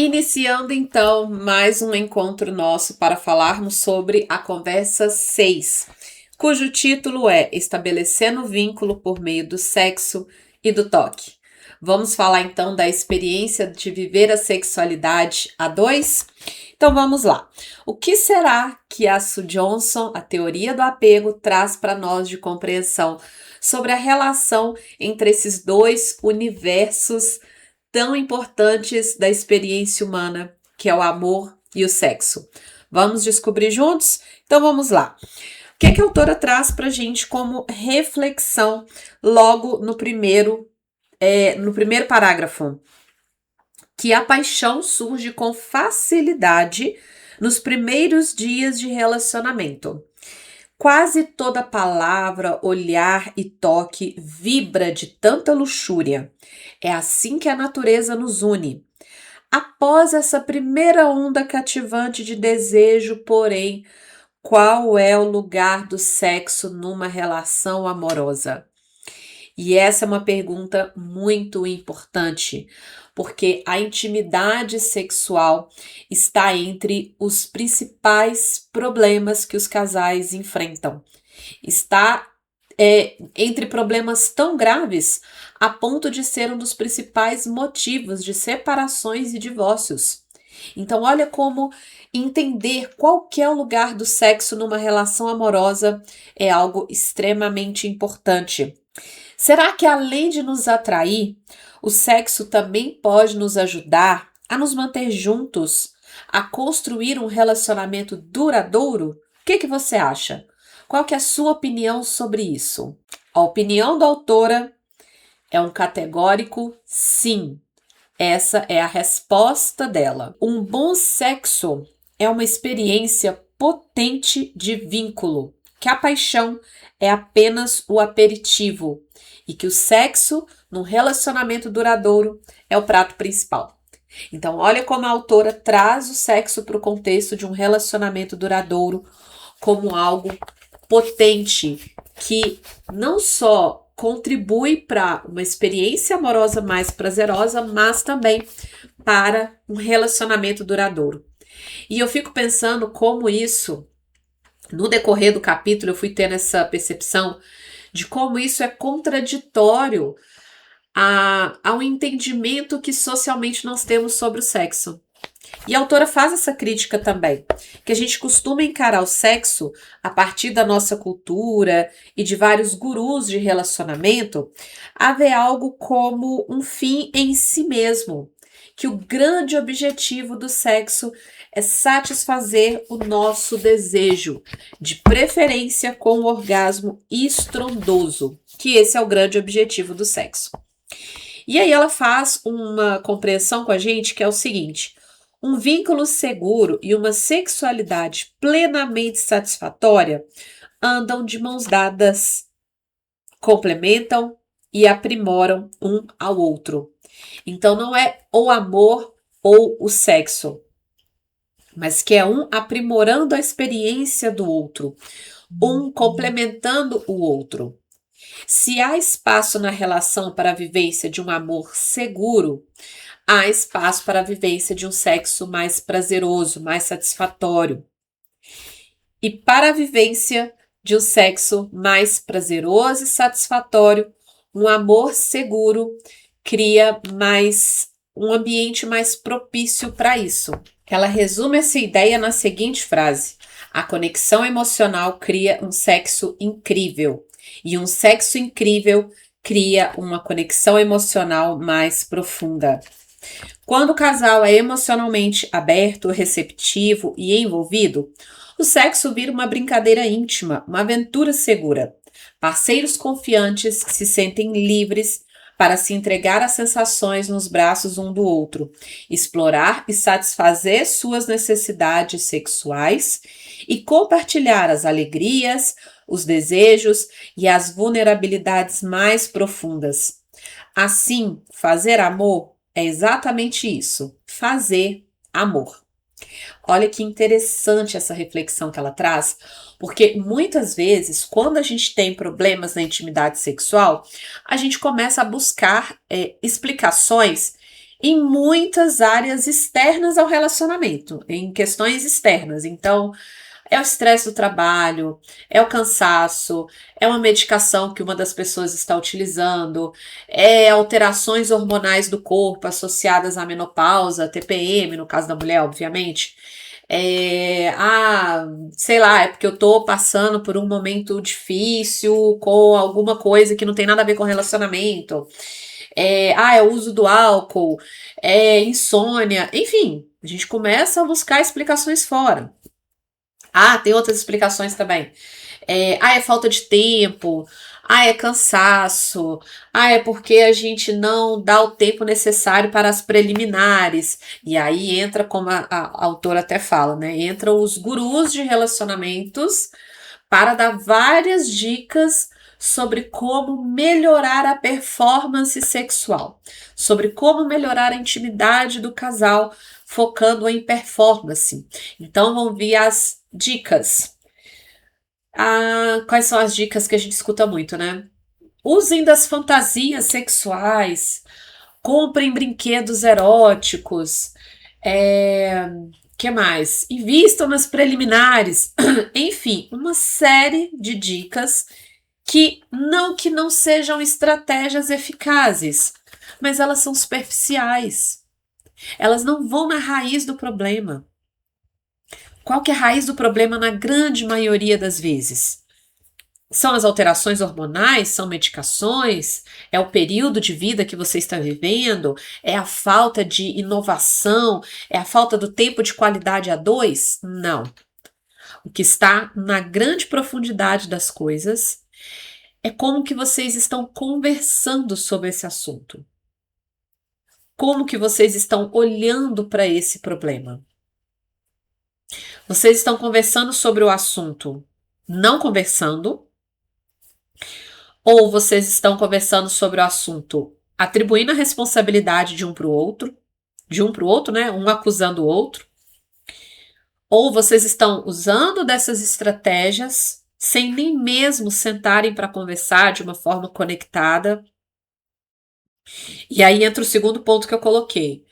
Iniciando então mais um encontro nosso para falarmos sobre a conversa 6, cujo título é Estabelecendo Vínculo por meio do sexo e do toque. Vamos falar então da experiência de viver a sexualidade a dois? Então vamos lá. O que será que a Sue Johnson, a teoria do apego, traz para nós de compreensão sobre a relação entre esses dois universos tão importantes da experiência humana, que é o amor e o sexo? Vamos descobrir juntos? Então vamos lá. O que a autora traz para a gente como reflexão logo no primeiro parágrafo? Que a paixão surge com facilidade nos primeiros dias de relacionamento. Quase toda palavra, olhar e toque vibra de tanta luxúria. É assim que a natureza nos une. Após essa primeira onda cativante de desejo, porém, qual é o lugar do sexo numa relação amorosa? E essa é uma pergunta muito importante, porque a intimidade sexual está entre os principais problemas que os casais enfrentam. Está entre problemas tão graves a ponto de ser um dos principais motivos de separações e divórcios. Então, olha como entender qual que é o lugar do sexo numa relação amorosa é algo extremamente importante. Será que além de nos atrair, o sexo também pode nos ajudar a nos manter juntos, a construir um relacionamento duradouro? O que você acha? Qual que é a sua opinião sobre isso? A opinião da autora é um categórico sim. Essa é a resposta dela. Um bom sexo é uma experiência potente de vínculo, que a paixão é apenas o aperitivo e que o sexo, num relacionamento duradouro, é o prato principal. Então, olha como a autora traz o sexo para o contexto de um relacionamento duradouro como algo potente, que não só contribui para uma experiência amorosa mais prazerosa, mas também para um relacionamento duradouro. E eu fico pensando como isso, no decorrer do capítulo, eu fui tendo essa percepção de como isso é contraditório ao entendimento que socialmente nós temos sobre o sexo. E a autora faz essa crítica também, que a gente costuma encarar o sexo a partir da nossa cultura e de vários gurus de relacionamento, a ver algo como um fim em si mesmo, que o grande objetivo do sexo é satisfazer o nosso desejo, de preferência com o orgasmo estrondoso, que esse é o grande objetivo do sexo. E aí ela faz uma compreensão com a gente que é o seguinte: um vínculo seguro e uma sexualidade plenamente satisfatória andam de mãos dadas, complementam e aprimoram um ao outro. Então não é o amor ou o sexo, mas que é um aprimorando a experiência do outro, um complementando o outro. Se há espaço na relação para a vivência de um amor seguro, há espaço para a vivência de um sexo mais prazeroso, mais satisfatório. E para a vivência de um sexo mais prazeroso e satisfatório, um amor seguro cria um ambiente mais propício para isso. Ela resume essa ideia na seguinte frase: a conexão emocional cria um sexo incrível, e um sexo incrível cria uma conexão emocional mais profunda. Quando o casal é emocionalmente aberto, receptivo e envolvido, o sexo vira uma brincadeira íntima, uma aventura segura. Parceiros confiantes que se sentem livres para se entregar às sensações nos braços um do outro, explorar e satisfazer suas necessidades sexuais e compartilhar as alegrias, os desejos e as vulnerabilidades mais profundas. Assim, fazer amor é exatamente isso, fazer amor. Olha que interessante essa reflexão que ela traz, porque muitas vezes, quando a gente tem problemas na intimidade sexual, a gente começa a buscar explicações em muitas áreas externas ao relacionamento, em questões externas. Então, é o estresse do trabalho, é o cansaço, é uma medicação que uma das pessoas está utilizando, é alterações hormonais do corpo associadas à menopausa, TPM, no caso da mulher, obviamente. Sei lá, é porque eu tô passando por um momento difícil com alguma coisa que não tem nada a ver com relacionamento. É o uso do álcool, é insônia, enfim, a gente começa a buscar explicações fora. Tem outras explicações também. É falta de tempo. É cansaço. É porque a gente não dá o tempo necessário para as preliminares. E aí entra, como a autora até fala, né? Entram os gurus de relacionamentos para dar várias dicas sobre como melhorar a performance sexual, sobre como melhorar a intimidade do casal, focando em performance. Então vão vir as dicas. Quais são as dicas que a gente escuta muito, né? Usem das fantasias sexuais, comprem brinquedos eróticos, que mais? Invistam nas preliminares. Enfim, uma série de dicas que não sejam estratégias eficazes, mas elas são superficiais. Elas não vão na raiz do problema. Qual que é a raiz do problema na grande maioria das vezes? São as alterações hormonais? São medicações? É o período de vida que você está vivendo? É a falta de inovação? É a falta do tempo de qualidade a dois? Não. O que está na grande profundidade das coisas é como que vocês estão conversando sobre esse assunto. Como que vocês estão olhando para esse problema. Vocês estão conversando sobre o assunto não conversando, ou vocês estão conversando sobre o assunto atribuindo a responsabilidade de um para o outro, né? Um acusando o outro, ou vocês estão usando dessas estratégias sem nem mesmo sentarem para conversar de uma forma conectada. E aí entra o segundo ponto que eu coloquei.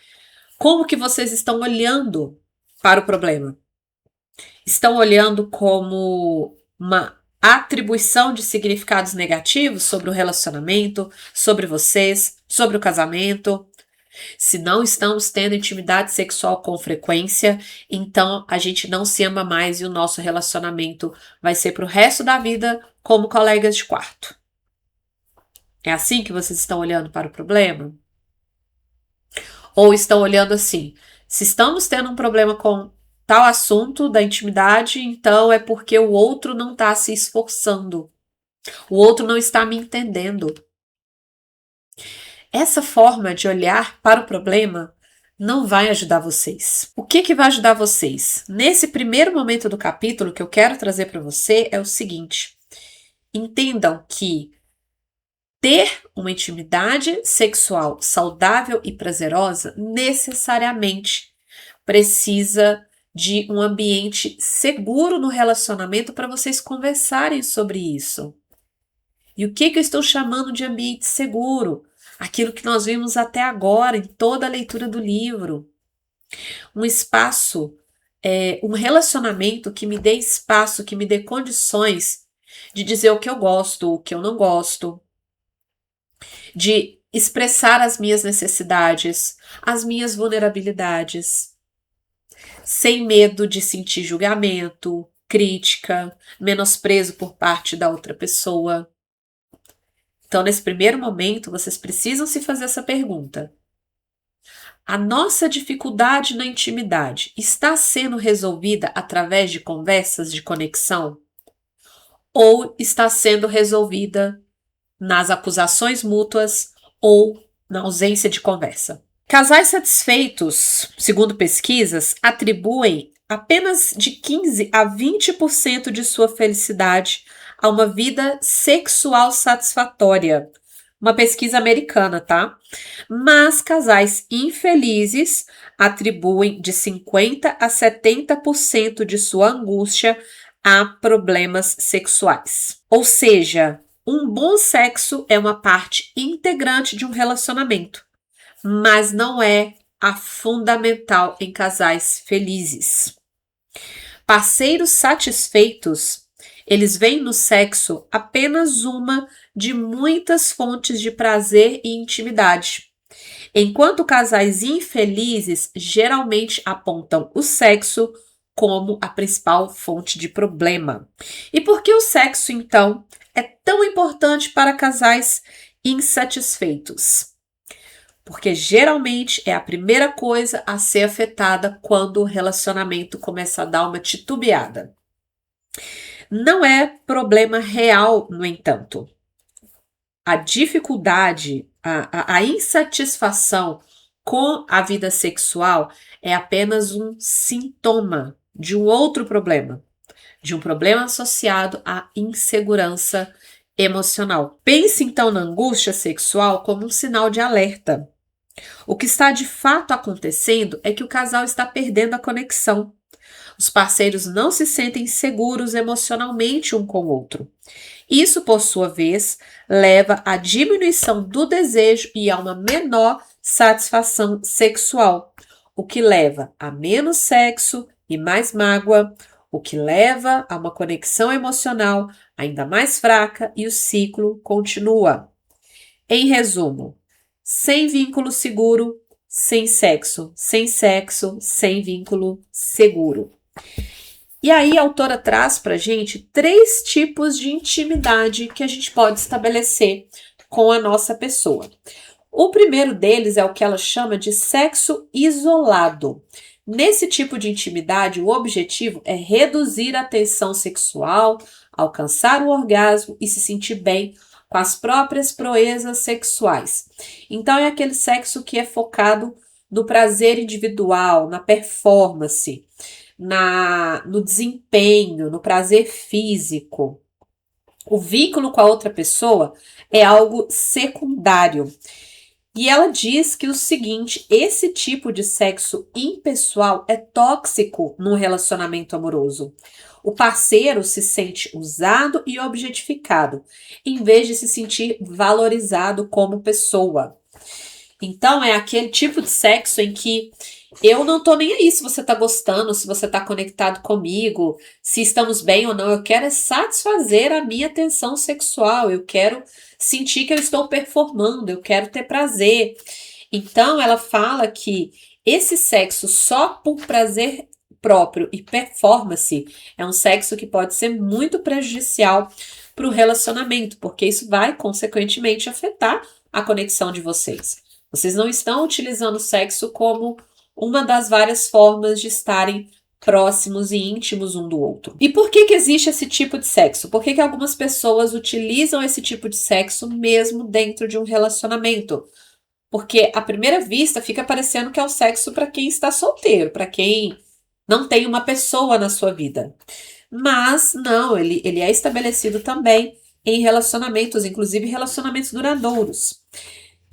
Como que vocês estão olhando para o problema? Estão olhando como uma atribuição de significados negativos sobre o relacionamento, sobre vocês, sobre o casamento? Se não estamos tendo intimidade sexual com frequência, então a gente não se ama mais e o nosso relacionamento vai ser para o resto da vida como colegas de quarto. É assim que vocês estão olhando para o problema? Ou estão olhando assim, se estamos tendo um problema com tal assunto da intimidade, então é porque o outro não está se esforçando. O outro não está me entendendo. Essa forma de olhar para o problema não vai ajudar vocês. O que vai ajudar vocês? Nesse primeiro momento do capítulo que eu quero trazer para você é o seguinte: entendam que ter uma intimidade sexual saudável e prazerosa necessariamente precisa de um ambiente seguro no relacionamento para vocês conversarem sobre isso. E o que eu estou chamando de ambiente seguro? Aquilo que nós vimos até agora em toda a leitura do livro. Um espaço, um relacionamento que me dê espaço, que me dê condições de dizer o que eu gosto, o que eu não gosto, de expressar as minhas necessidades, as minhas vulnerabilidades, sem medo de sentir julgamento, crítica, menosprezo por parte da outra pessoa. Então, nesse primeiro momento, vocês precisam se fazer essa pergunta. A nossa dificuldade na intimidade está sendo resolvida através de conversas de conexão? Ou está sendo resolvida nas acusações mútuas ou na ausência de conversa? Casais satisfeitos, segundo pesquisas, atribuem apenas de 15 a 20% de sua felicidade a uma vida sexual satisfatória. Uma pesquisa americana, tá? Mas casais infelizes atribuem de 50 a 70% de sua angústia a problemas sexuais. Ou seja, um bom sexo é uma parte integrante de um relacionamento, mas não é a fundamental em casais felizes. Parceiros satisfeitos, eles veem no sexo apenas uma de muitas fontes de prazer e intimidade, enquanto casais infelizes geralmente apontam o sexo como a principal fonte de problema. E por que o sexo, então, é tão importante para casais insatisfeitos? Porque geralmente é a primeira coisa a ser afetada quando o relacionamento começa a dar uma titubeada. Não é problema real, no entanto. A dificuldade, a insatisfação com a vida sexual é apenas um sintoma de um outro problema, de um problema associado à insegurança emocional. Pense então na angústia sexual como um sinal de alerta. O que está de fato acontecendo é que o casal está perdendo a conexão. Os parceiros não se sentem seguros emocionalmente um com o outro. Isso, por sua vez, leva à diminuição do desejo e a uma menor satisfação sexual, o que leva a menos sexo e mais mágoa, o que leva a uma conexão emocional ainda mais fraca e o ciclo continua. Em resumo, sem vínculo seguro, sem sexo, sem vínculo seguro. E aí a autora traz pra gente 3 tipos de intimidade que a gente pode estabelecer com a nossa pessoa. O primeiro deles é o que ela chama de sexo isolado. Nesse tipo de intimidade, o objetivo é reduzir a tensão sexual, alcançar o orgasmo e se sentir bem com as próprias proezas sexuais. Então, é aquele sexo que é focado no prazer individual, na performance, no desempenho, no prazer físico. O vínculo com a outra pessoa é algo secundário. E ela diz que o seguinte, esse tipo de sexo impessoal é tóxico num relacionamento amoroso. O parceiro se sente usado e objetificado, em vez de se sentir valorizado como pessoa. Então, é aquele tipo de sexo em que eu não tô nem aí se você tá gostando, se você tá conectado comigo, se estamos bem ou não. Eu quero é satisfazer a minha tensão sexual, eu quero sentir que eu estou performando, eu quero ter prazer. Então, ela fala que esse sexo só por prazer próprio e performance é um sexo que pode ser muito prejudicial para o relacionamento, porque isso vai, consequentemente, afetar a conexão de vocês. Vocês não estão utilizando o sexo como uma das várias formas de estarem próximos e íntimos um do outro. E por que existe esse tipo de sexo? Por que algumas pessoas utilizam esse tipo de sexo mesmo dentro de um relacionamento? Porque à primeira vista fica parecendo que é o sexo para quem está solteiro, para quem não tem uma pessoa na sua vida. Mas não, ele é estabelecido também em relacionamentos, inclusive relacionamentos duradouros.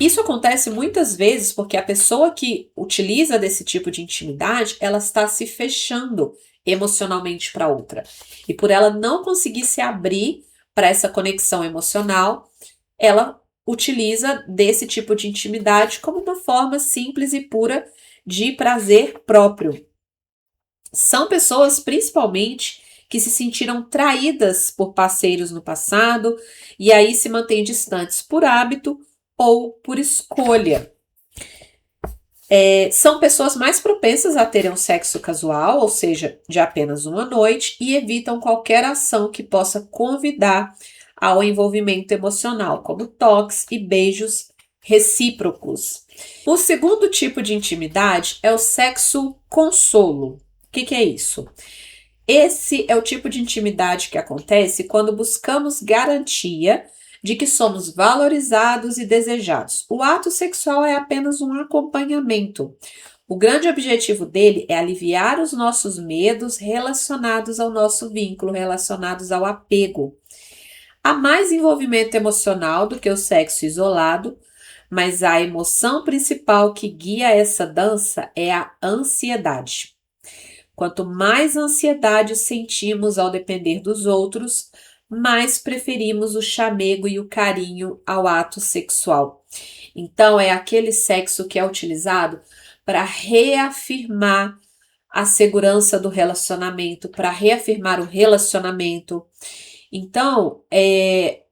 Isso acontece muitas vezes porque a pessoa que utiliza desse tipo de intimidade, ela está se fechando emocionalmente para outra. E por ela não conseguir se abrir para essa conexão emocional, ela utiliza desse tipo de intimidade como uma forma simples e pura de prazer próprio. São pessoas, principalmente, que se sentiram traídas por parceiros no passado e aí se mantêm distantes por hábito ou por escolha. São pessoas mais propensas a terem um sexo casual, ou seja, de apenas uma noite, e evitam qualquer ação que possa convidar ao envolvimento emocional, como toques e beijos recíprocos. O segundo tipo de intimidade é o sexo consolo. O que é isso? Esse é o tipo de intimidade que acontece quando buscamos garantia de que somos valorizados e desejados. O ato sexual é apenas um acompanhamento. O grande objetivo dele é aliviar os nossos medos relacionados ao nosso vínculo, relacionados ao apego. Há mais envolvimento emocional do que o sexo isolado, mas a emoção principal que guia essa dança é a ansiedade. Quanto mais ansiedade sentimos ao depender dos outros, mais preferimos o chamego e o carinho ao ato sexual. Então, é aquele sexo que é utilizado para reafirmar a segurança do relacionamento, para reafirmar o relacionamento. Então,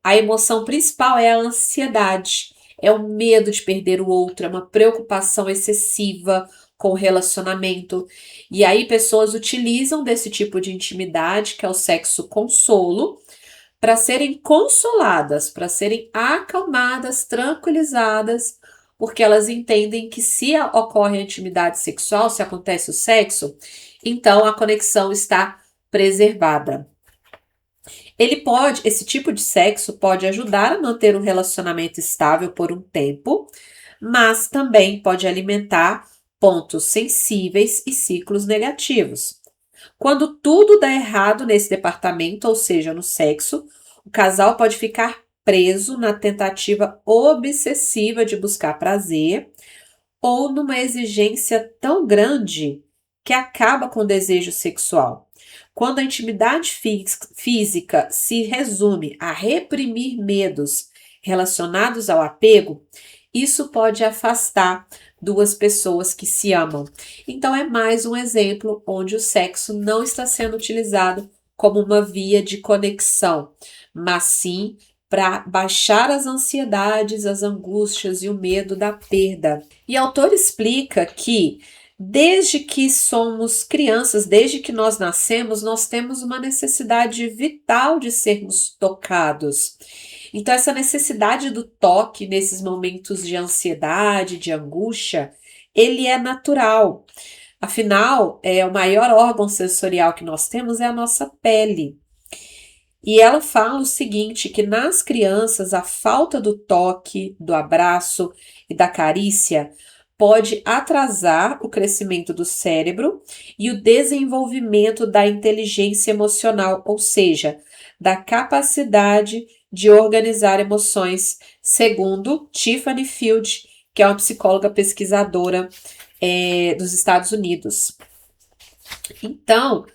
a emoção principal é a ansiedade, é o medo de perder o outro, é uma preocupação excessiva com o relacionamento. E aí, pessoas utilizam desse tipo de intimidade, que é o sexo consolo, para serem consoladas, para serem acalmadas, tranquilizadas, porque elas entendem que se ocorre a intimidade sexual, se acontece o sexo, então a conexão está preservada. Esse tipo de sexo pode ajudar a manter um relacionamento estável por um tempo, mas também pode alimentar pontos sensíveis e ciclos negativos. Quando tudo dá errado nesse departamento, ou seja, no sexo, o casal pode ficar preso na tentativa obsessiva de buscar prazer ou numa exigência tão grande que acaba com o desejo sexual. Quando a intimidade física se resume a reprimir medos relacionados ao apego, isso pode afastar duas pessoas que se amam. Então, é mais um exemplo onde o sexo não está sendo utilizado como uma via de conexão, mas sim para baixar as ansiedades, as angústias e o medo da perda. E o autor explica que desde que somos crianças, desde que nós nascemos, nós temos uma necessidade vital de sermos tocados. Então, essa necessidade do toque nesses momentos de ansiedade, de angústia, ele é natural. Afinal, o maior órgão sensorial que nós temos é a nossa pele. E ela fala o seguinte, que nas crianças a falta do toque, do abraço e da carícia pode atrasar o crescimento do cérebro e o desenvolvimento da inteligência emocional, ou seja, da capacidade de organizar emoções, segundo Tiffany Field, que é uma psicóloga pesquisadora dos Estados Unidos. Então,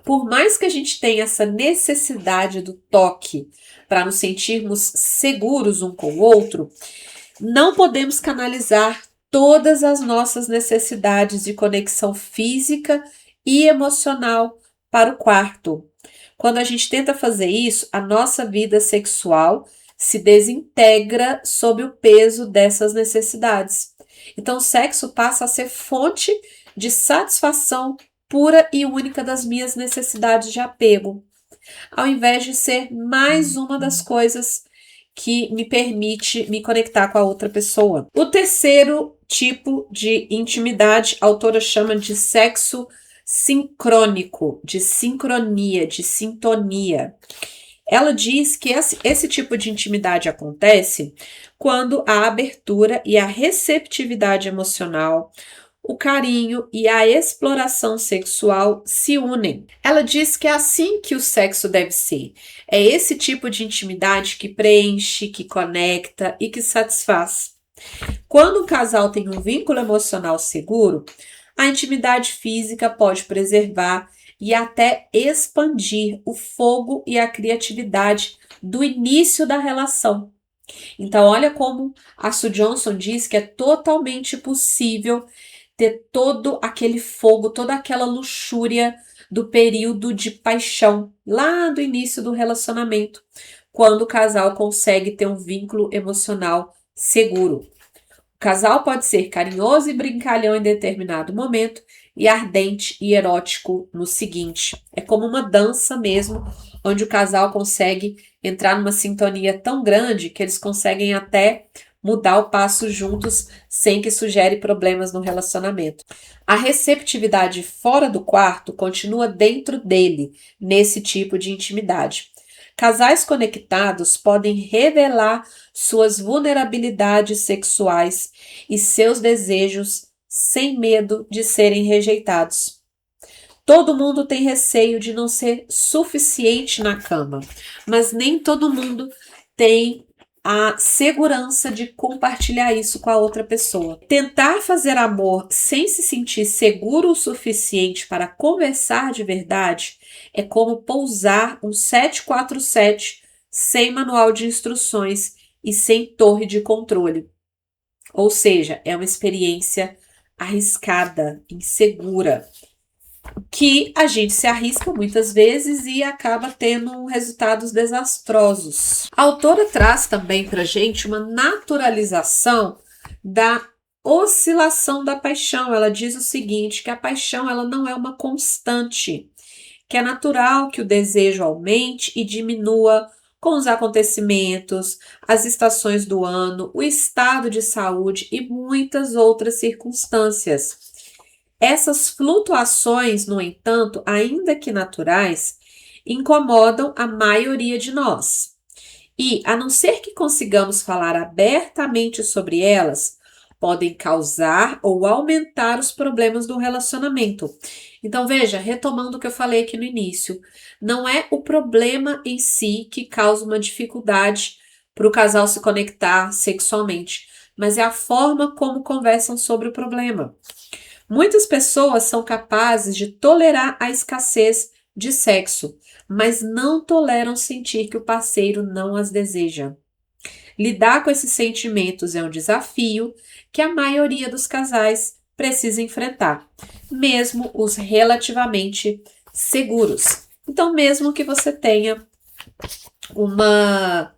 por mais que a gente tenha essa necessidade do toque para nos sentirmos seguros um com o outro, não podemos canalizar todas as nossas necessidades de conexão física e emocional para o quarto. Quando a gente tenta fazer isso, a nossa vida sexual se desintegra sob o peso dessas necessidades. Então, o sexo passa a ser fonte de satisfação pura e única das minhas necessidades de apego, ao invés de ser mais uma das coisas que me permite me conectar com a outra pessoa. O terceiro tipo de intimidade, a autora chama de sexo sincrônico, de sincronia, de sintonia. Ela diz que esse tipo de intimidade acontece quando a abertura e a receptividade emocional, o carinho e a exploração sexual se unem. Ela diz que é assim que o sexo deve ser. É esse tipo de intimidade que preenche, que conecta e que satisfaz. Quando o casal tem um vínculo emocional seguro, a intimidade física pode preservar e até expandir o fogo e a criatividade do início da relação. Então, olha como a Sue Johnson diz que é totalmente possível ter todo aquele fogo, toda aquela luxúria do período de paixão, lá do início do relacionamento, quando o casal consegue ter um vínculo emocional seguro. O casal pode ser carinhoso e brincalhão em determinado momento e ardente e erótico no seguinte. É como uma dança mesmo, onde o casal consegue entrar numa sintonia tão grande que eles conseguem até mudar o passo juntos sem que isso gere problemas no relacionamento. A receptividade fora do quarto continua dentro dele, nesse tipo de intimidade. Casais conectados podem revelar suas vulnerabilidades sexuais e seus desejos sem medo de serem rejeitados. Todo mundo tem receio de não ser suficiente na cama, mas nem todo mundo tem a segurança de compartilhar isso com a outra pessoa. Tentar fazer amor sem se sentir seguro o suficiente para conversar de verdade é como pousar um 747 sem manual de instruções e sem torre de controle. Ou seja, é uma experiência arriscada, insegura, que a gente se arrisca muitas vezes e acaba tendo resultados desastrosos. A autora traz também para gente uma naturalização da oscilação da paixão. Ela diz o seguinte, que a paixão ela não é uma constante, que é natural que o desejo aumente e diminua com os acontecimentos, as estações do ano, o estado de saúde e muitas outras circunstâncias. Essas flutuações, no entanto, ainda que naturais, incomodam a maioria de nós. E, a não ser que consigamos falar abertamente sobre elas, podem causar ou aumentar os problemas do relacionamento. Então, veja, retomando o que eu falei aqui no início, não é o problema em si que causa uma dificuldade para o casal se conectar sexualmente, mas é a forma como conversam sobre o problema. Muitas pessoas são capazes de tolerar a escassez de sexo, mas não toleram sentir que o parceiro não as deseja. Lidar com esses sentimentos é um desafio que a maioria dos casais precisa enfrentar, mesmo os relativamente seguros. Então, mesmo que você tenha uma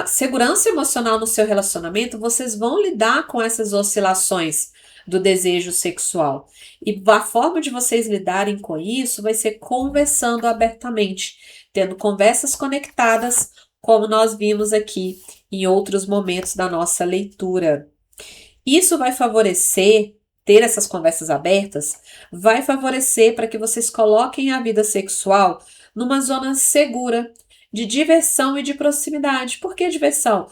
segurança emocional no seu relacionamento, vocês vão lidar com essas oscilações do desejo sexual. E a forma de vocês lidarem com isso vai ser conversando abertamente, tendo conversas conectadas, como nós vimos aqui em outros momentos da nossa leitura. Isso vai favorecer, ter essas conversas abertas, vai favorecer para que vocês coloquem a vida sexual numa zona segura, de diversão e de proximidade. Por que diversão?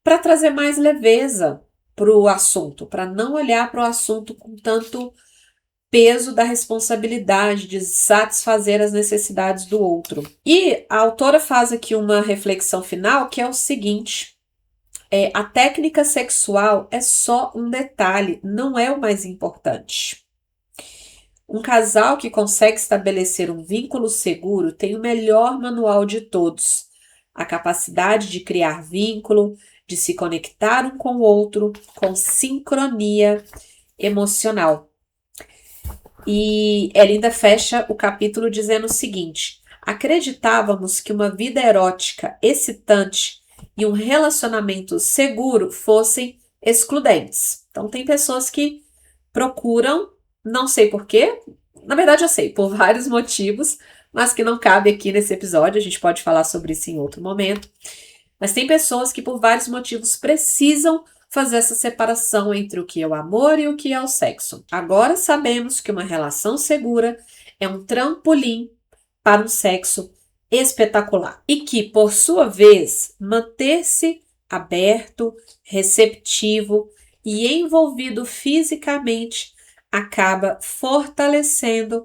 Para trazer mais leveza para o assunto, para não olhar para o assunto com tanto peso da responsabilidade de satisfazer as necessidades do outro. E a autora faz aqui uma reflexão final que é o seguinte: a técnica sexual é só um detalhe, não é o mais importante. Um casal que consegue estabelecer um vínculo seguro tem o melhor manual de todos. A capacidade de criar vínculo, de se conectar um com o outro, com sincronia emocional. E ela ainda fecha o capítulo dizendo o seguinte: acreditávamos que uma vida erótica excitante e um relacionamento seguro fossem excludentes. Então, tem pessoas que procuram, não sei por quê, na verdade eu sei, por vários motivos, mas que não cabe aqui nesse episódio, a gente pode falar sobre isso em outro momento. Mas tem pessoas que por vários motivos precisam fazer essa separação entre o que é o amor e o que é o sexo. Agora sabemos que uma relação segura é um trampolim para um sexo espetacular e que, por sua vez, manter-se aberto, receptivo e envolvido fisicamente acaba fortalecendo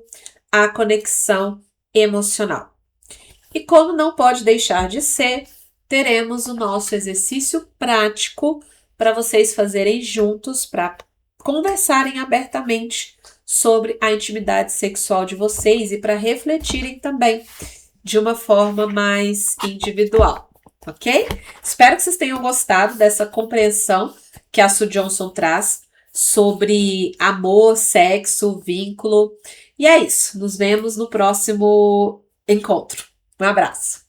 a conexão emocional. E como não pode deixar de ser, teremos o nosso exercício prático para vocês fazerem juntos, para conversarem abertamente sobre a intimidade sexual de vocês e para refletirem também de uma forma mais individual, ok? Espero que vocês tenham gostado dessa compreensão que a Sue Johnson traz sobre amor, sexo, vínculo. E é isso. Nos vemos no próximo encontro. Um abraço.